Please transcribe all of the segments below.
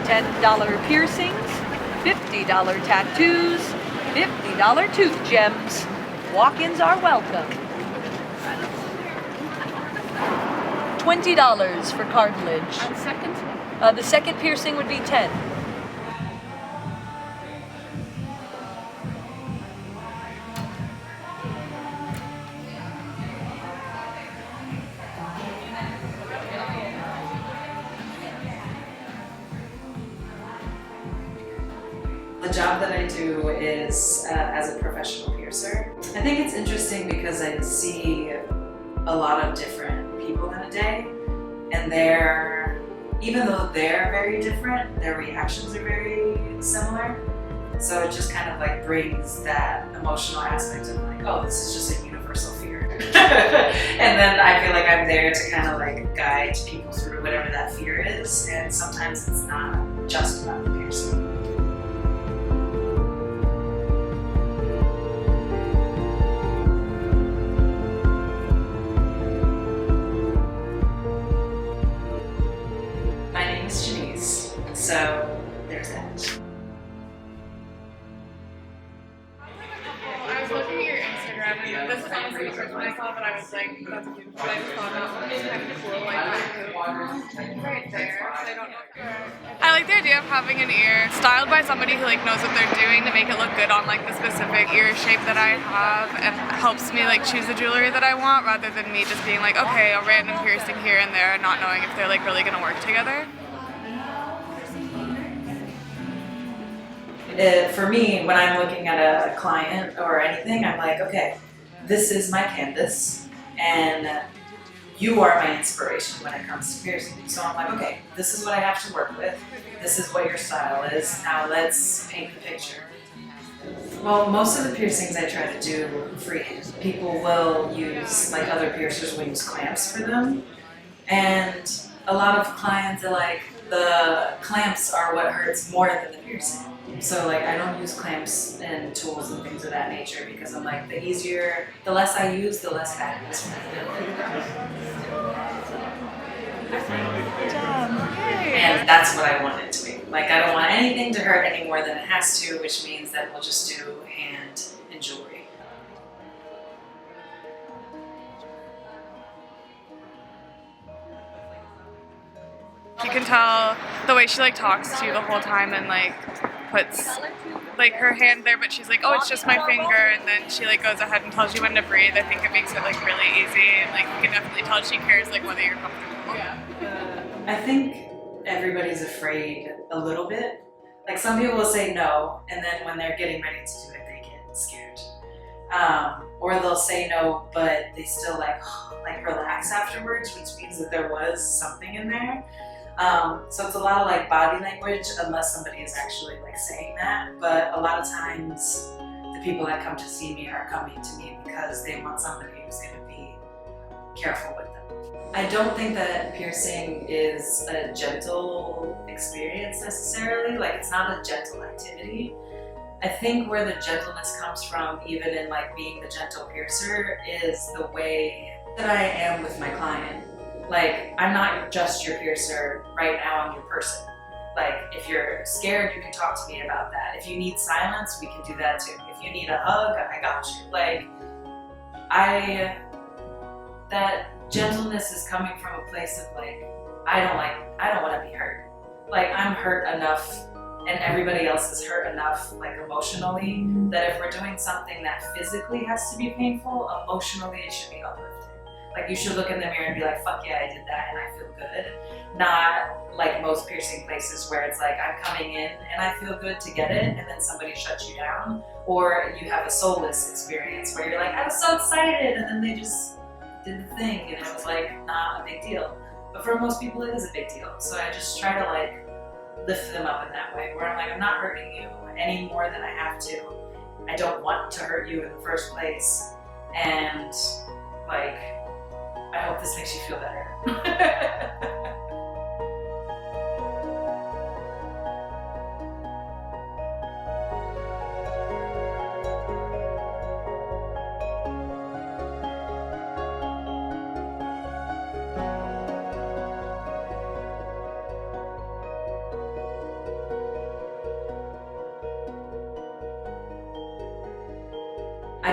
$10 piercings, $50 tattoos, $50 tooth gems. Walk-ins are welcome. $20 for cartilage. And second? The second piercing would be 10. The job that I do is as a professional piercer. I think it's interesting because I see a lot of different people in a day, and even though they're very different, their reactions are very similar. So it just kind of like brings that emotional aspect of like, oh, this is just a universal fear. And then I feel like I'm there to kind of like guide people through whatever that fear is, and sometimes it's not just about the piercing. So there's that. I was looking at your Instagram, and this is honestly the first one I saw, but I was like, that's cute. But I just thought that was kind of cool, like right there. So I don't know. I like the idea of having an ear styled by somebody who like knows what they're doing to make it look good on like the specific ear shape that I have, and helps me like choose the jewelry that I want rather than me just being like, okay, a random piercing here and there, and not knowing if they're like really gonna work together. For me, when I'm looking at a client or anything, I'm like, okay, this is my canvas, and you are my inspiration when it comes to piercing. So I'm like, okay, this is what I have to work with. This is what your style is. Now let's paint the picture. Well, most of the piercings I try to do freehand. People will use, like other piercers will use clamps for them. And a lot of clients are like, the clamps are what hurts more than the piercing. So like I don't use clamps and tools and things of that nature because I'm like the less I use, the less bad it is for me. And that's what I want it to be. Like I don't want anything to hurt any more than it has to, which means that we'll just do hand and jewelry. You can tell the way she like talks to you the whole time and like puts like her hand there, but she's like, oh, it's just my finger, and then she like goes ahead and tells you when to breathe. I think it makes it like really easy, and like you can definitely tell she cares like whether you're comfortable. I think everybody's afraid a little bit. Like some people will say no, and then when they're getting ready to do it, they get scared. Or they'll say no, but they still like relax afterwards, which means that there was something in there. So it's a lot of like body language, unless somebody is actually like saying that. But a lot of times, the people that come to see me are coming to me because they want somebody who's going to be careful with them. I don't think that piercing is a gentle experience necessarily. Like it's not a gentle activity. I think where the gentleness comes from, even in like being the gentle piercer, is the way that I am with my client. Like, I'm not just your piercer, right now I'm your person. Like, if you're scared, you can talk to me about that. If you need silence, we can do that too. If you need a hug, I got you. Like, that gentleness is coming from a place of like, I don't want to be hurt. Like, I'm hurt enough, and everybody else is hurt enough, like emotionally, that if we're doing something that physically has to be painful, emotionally it should be uplifting. Like you should look in the mirror and be like, fuck yeah, I did that and I feel good. Not like most piercing places where it's like, I'm coming in and I feel good to get it, and then somebody shuts you down. Or you have a soulless experience where you're like, I was so excited, and then they just did the thing and it was like not a big deal. But for most people it is a big deal. So I just try to like lift them up in that way, where I'm like, I'm not hurting you any more than I have to. I don't want to hurt you in the first place. And like, I hope this makes you feel better.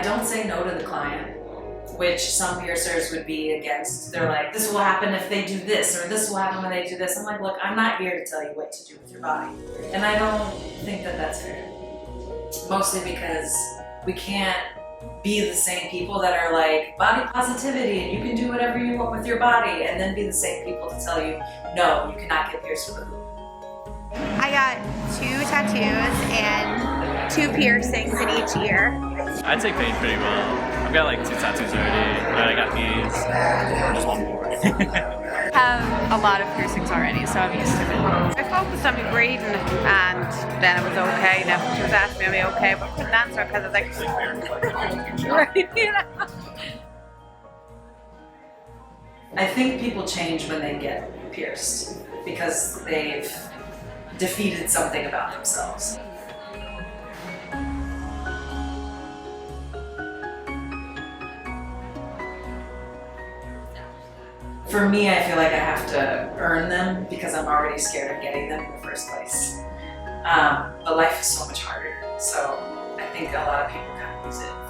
don't say no to the client, which some piercers would be against. They're like, this will happen if they do this, or this will happen when they do this. I'm like, look, I'm not here to tell you what to do with your body. And I don't think that that's fair. Mostly because we can't be the same people that are like body positivity and you can do whatever you want with your body, and then be the same people to tell you, no, you cannot get pierced with a hoop. I got 2 tattoos and 2 piercings in each ear. I take pain pretty well. I've got like 2 tattoos already, and I got these, just one more. Have a lot of piercings already, so I'm used to it. I focused on my breathing and then it was okay. Now she was asking me, am I okay? But I couldn't answer because I was like, right, you know? I think people change when they get pierced because they've defeated something about themselves. For me, I feel like I have to earn them because I'm already scared of getting them in the first place. But life is so much harder, so I think a lot of people kind of use it